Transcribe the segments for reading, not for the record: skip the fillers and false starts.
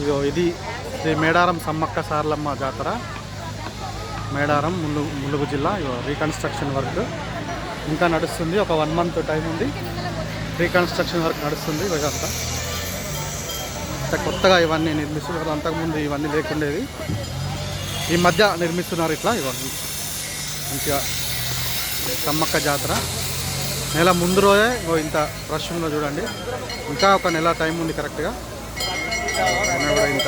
ఇగో ఇది శ్రీ మేడారం సమ్మక్క సారలమ్మ జాతర, మేడారం ములుగు జిల్లా. ఇగో రీకన్స్ట్రక్షన్ వర్క్ ఇంకా నడుస్తుంది. ఒక 1 month టైం ఉంది. రీకన్స్ట్రక్షన్ వర్క్ నడుస్తుంది. ఇదంతా కొత్తగా ఇవన్నీ నిర్మిస్తున్నారు. అంతకుముందు ఇవన్నీ లేకుండేది, ఈ మధ్య నిర్మిస్తున్నారు. ఇట్లా ఇవన్నీ మంచిగా సమ్మక్క జాతర నెల ముందు రోజే ఇంత రష్ ఉందో చూడండి. ఇంకా ఒక నెల టైం ఉంది కరెక్ట్గా. కూడా ఇంత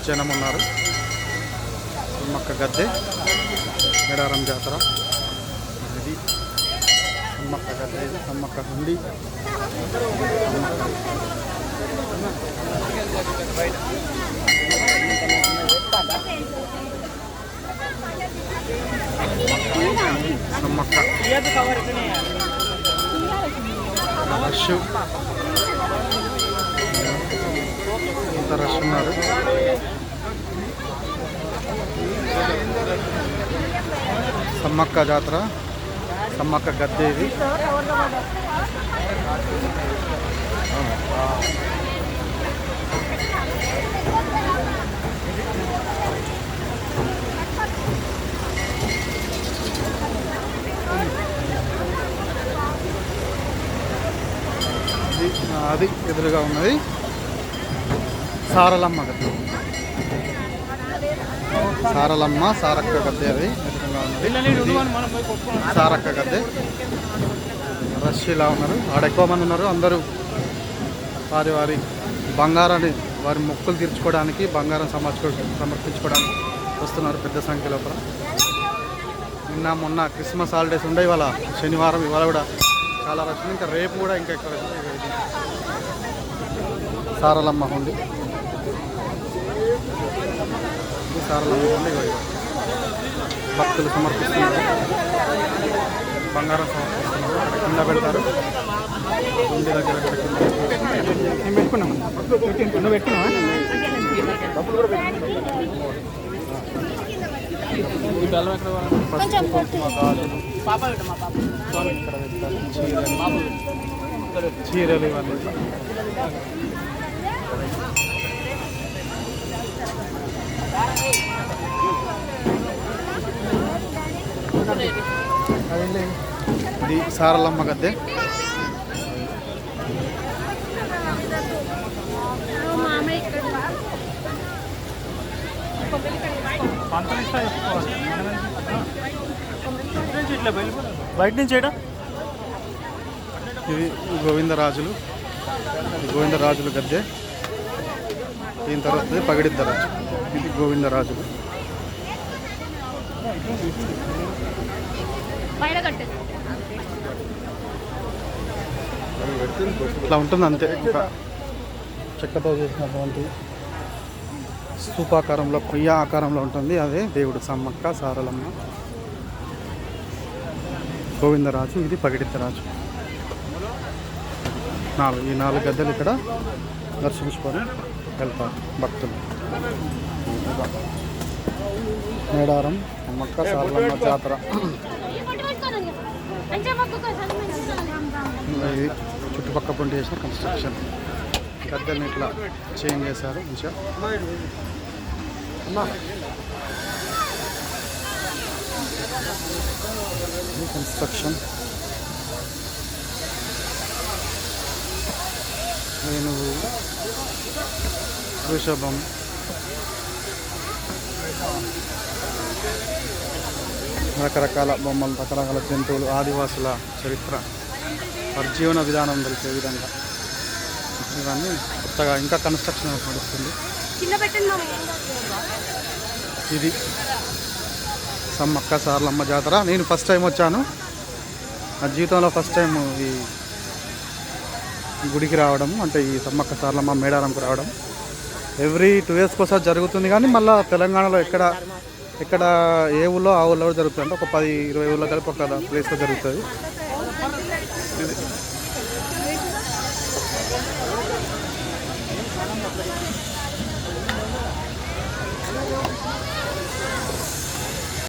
జనం ఉన్నారు. సమ్మక్క గద్దె మేడారం జాతర ఇది. సమ్మక్క గద్దె, ఇది సమ్మక్క హండి. సమ్మక్క రష్, ఇంత రష్ ఉన్నారు. సమ్మక్క జాతర, సమ్మక్క గద్దె ఇది. అది ఎదురుగా ఉన్నది సారలమ్మ గద్దె, సారలమ్మ సారక్క గద్దె. అది ఎదురుగా ఉన్నది సారక్క గద్దె. రష్ ఇలా ఉన్నారు. ఆడ ఎక్కువ మంది ఉన్నారు. అందరూ వారి బంగారాన్ని, వారి మొక్కులు తీర్చుకోవడానికి, బంగారం సమర్పించుకోవడానికి వస్తున్నారు పెద్ద సంఖ్య లోపల. నిన్న మొన్న క్రిస్మస్ హాలిడేస్ ఉండే, ఇవాళ శనివారం, ఇవాళ కూడా చాలా రష్ ఉంది. ఇంకా రేపు కూడా ఇంకా ఎక్కువ రష్. సారలమ్మ హుండి, సారలమ్మ హుండి. భక్తులు సమర్పిస్తున్నారు, బంగారం సమర్పిస్తున్నారు. అక్కడ కింద పెడతారు. హుండి దగ్గర పెట్టుకున్నాం. చీరలు ఇవన్నీ. ఇది సారలమ్మ గద్దె. బయట నుంచి ఇది గోవిందరాజులు, గోవిందరాజులు గద్దె. దీని తర్వాత పగిడిద్దరాజు. ఇది గోవిందరాజులు. ఇట్లా ఉంటుంది అంతే. ఇంకా చెక్కతో చేసినటువంటి స్తూపాకారంలో, కొయ్య ఆకారంలో ఉంటుంది. అదే దేవుడు సమ్మక్క సారలమ్మ గోవిందరాజు. ఇది పగిడిద్దరాజు. ఈ 4 గద్దెలు ఇక్కడ దర్శించుకొని వెళ్తారు భక్తులు. మేడారం సమ్మక్క సారలమ్మ జాతర. ఇది చుట్టుపక్కల పొంటి చేసిన కన్స్ట్రక్షన్. గద్దెల్ని ఇట్లా చేంజ్ చేశారు మంచిగా. కన్స్ట్రక్షన్. ఏనుగు, వృషభం, రకరకాల బొమ్మలు, రకరకాల జంతువులు, ఆదివాసుల చరిత్ర, వారి జీవన విధానం తెలిసే విధంగా ఇవన్నీ కొత్తగా ఇంకా కన్స్ట్రక్షన్ నడుస్తుంది. ఇది సమ్మక్క సారలమ్మ జాతర. నేను ఫస్ట్ టైం వచ్చాను. నా జీవితంలో ఫస్ట్ టైం ఈ గుడికి రావడం, అంటే ఈ సమ్మక్క సారలమ్మ మేడారంకు రావడం. ఎవ్రీ 2 years ఒకసారి జరుగుతుంది, కానీ మళ్ళీ తెలంగాణలో ఎక్కడ ఏ ఊళ్ళో ఆ ఊళ్ళో జరుగుతుంది. అంటే ఒక 10-20 ఊళ్ళో కలిపి ఒక ప్లేస్లో జరుగుతుంది. ఇది